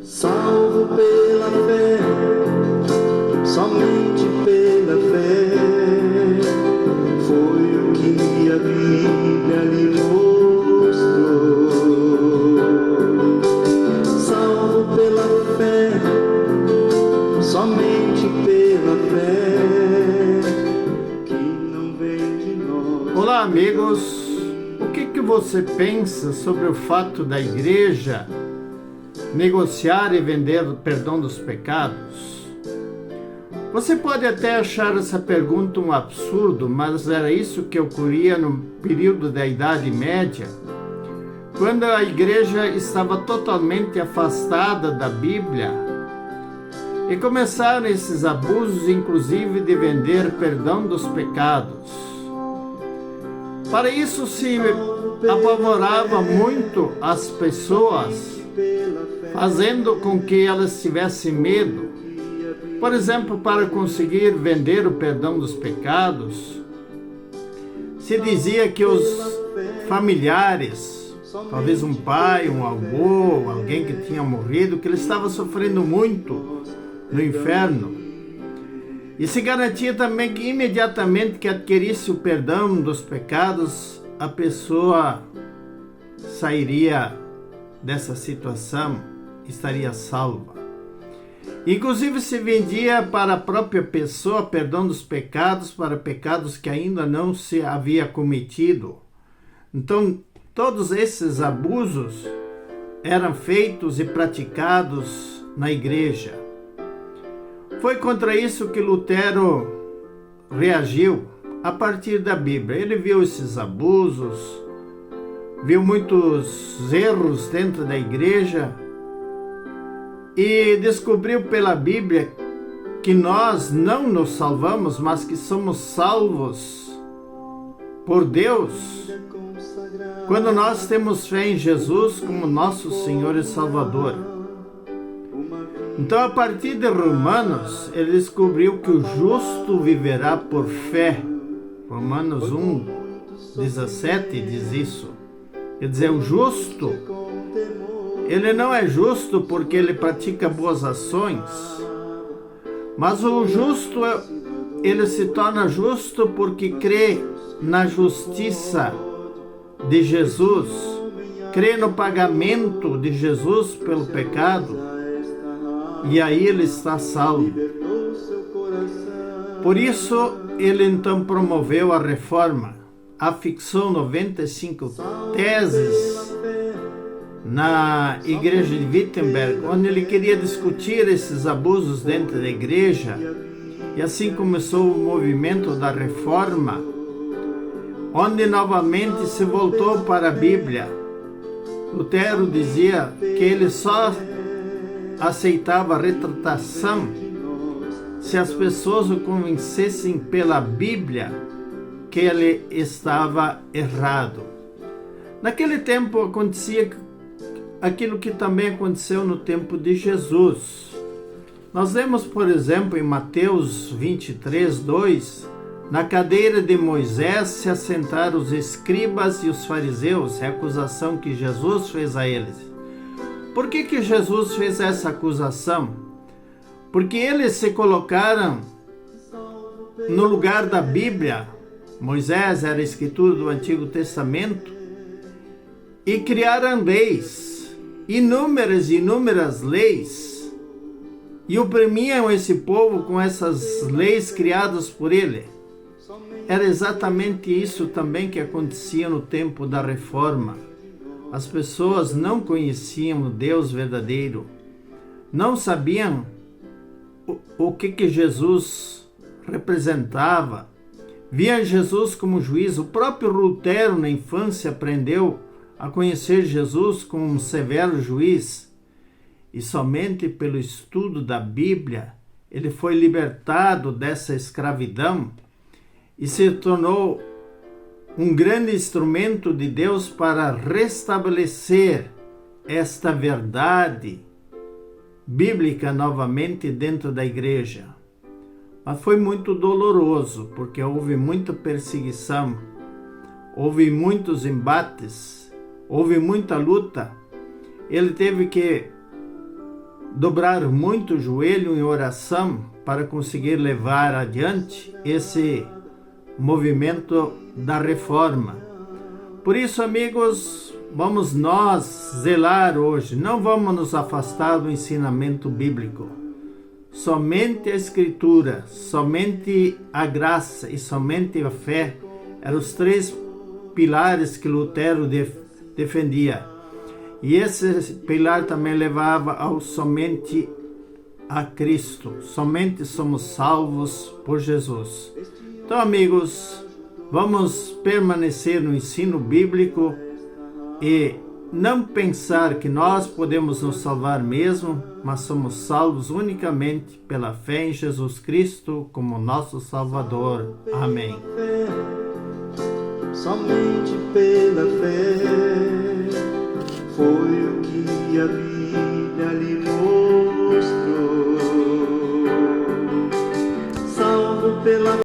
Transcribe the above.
Salvo pela fé, somente pela fé, foi o que a Bíblia lhe mostrou. Salvo pela fé, somente pela fé, que não vem de nós. Olá, amigos. O que você pensa sobre o fato da igreja negociar e vender o perdão dos pecados? Você pode até achar essa pergunta um absurdo, mas era isso que ocorria no período da Idade Média, quando a igreja estava totalmente afastada da Bíblia, e começaram esses abusos, inclusive de vender perdão dos pecados. Para isso se apavorava muito as pessoas, fazendo com que elas tivessem medo. Por exemplo, para conseguir vender o perdão dos pecados, se dizia que os familiares, talvez um pai, um avô, alguém que tinha morrido, que ele estava sofrendo muito no inferno. E se garantia também que imediatamente que adquirisse o perdão dos pecados, a pessoa sairia dessa situação, estaria salva. Inclusive se vendia para a própria pessoa perdão dos pecados, para pecados que ainda não se havia cometido. Então, todos esses abusos eram feitos e praticados na igreja. Foi contra isso que Lutero reagiu a partir da Bíblia. Ele viu esses abusos, viu muitos erros dentro da igreja e descobriu pela Bíblia que nós não nos salvamos, mas que somos salvos por Deus quando nós temos fé em Jesus como nosso Senhor e Salvador. Então, a partir de Romanos, ele descobriu que o justo viverá por fé. Romanos 1:17 diz isso. Quer dizer, o justo, ele não é justo porque ele pratica boas ações, mas o justo, ele se torna justo porque crê na justiça de Jesus, crê no pagamento de Jesus pelo pecado, e aí ele está salvo. Por isso, ele então promoveu a reforma, afixou 95 teses na igreja de Wittenberg, onde ele queria discutir esses abusos dentro da igreja, e assim começou o movimento da reforma, onde novamente se voltou para a Bíblia. Lutero dizia que ele só aceitava a retratação se as pessoas o convencessem pela Bíblia que ele estava errado. Naquele tempo acontecia aquilo que também aconteceu no tempo de Jesus. Nós vemos, por exemplo, em Mateus 23:2, na cadeira de Moisés se assentaram os escribas e os fariseus, é a acusação que Jesus fez a eles. Por que Jesus fez essa acusação? Porque eles se colocaram no lugar da Bíblia. Moisés era a escritura do Antigo Testamento e criaram leis, inúmeras leis, e oprimiam esse povo com essas leis criadas por ele. Era exatamente isso também que acontecia no tempo da reforma. As pessoas não conheciam o Deus verdadeiro, não sabiam o que Jesus representava, viam Jesus como juiz. O próprio Lutero, na infância, aprendeu a conhecer Jesus como um severo juiz, e somente pelo estudo da Bíblia ele foi libertado dessa escravidão e se tornou um grande instrumento de Deus para restabelecer esta verdade bíblica novamente dentro da igreja. Mas foi muito doloroso, porque houve muita perseguição, houve muitos embates, houve muita luta. Ele teve que dobrar muito o joelho em oração para conseguir levar adiante esse movimento da reforma. Por isso, amigos, vamos nós zelar hoje, não vamos nos afastar do ensinamento bíblico. Somente a Escritura, somente a graça e somente a fé eram os três pilares que Lutero defendia. E esse pilar também levava ao somente a Cristo. Somente somos salvos por Jesus. Então, amigos, vamos permanecer no ensino bíblico e não pensar que nós podemos nos salvar mesmo, mas somos salvos unicamente pela fé em Jesus Cristo como nosso Salvador. Amém. Somente pela fé foi o que a Bíblia lhe mostrou. Salvo pela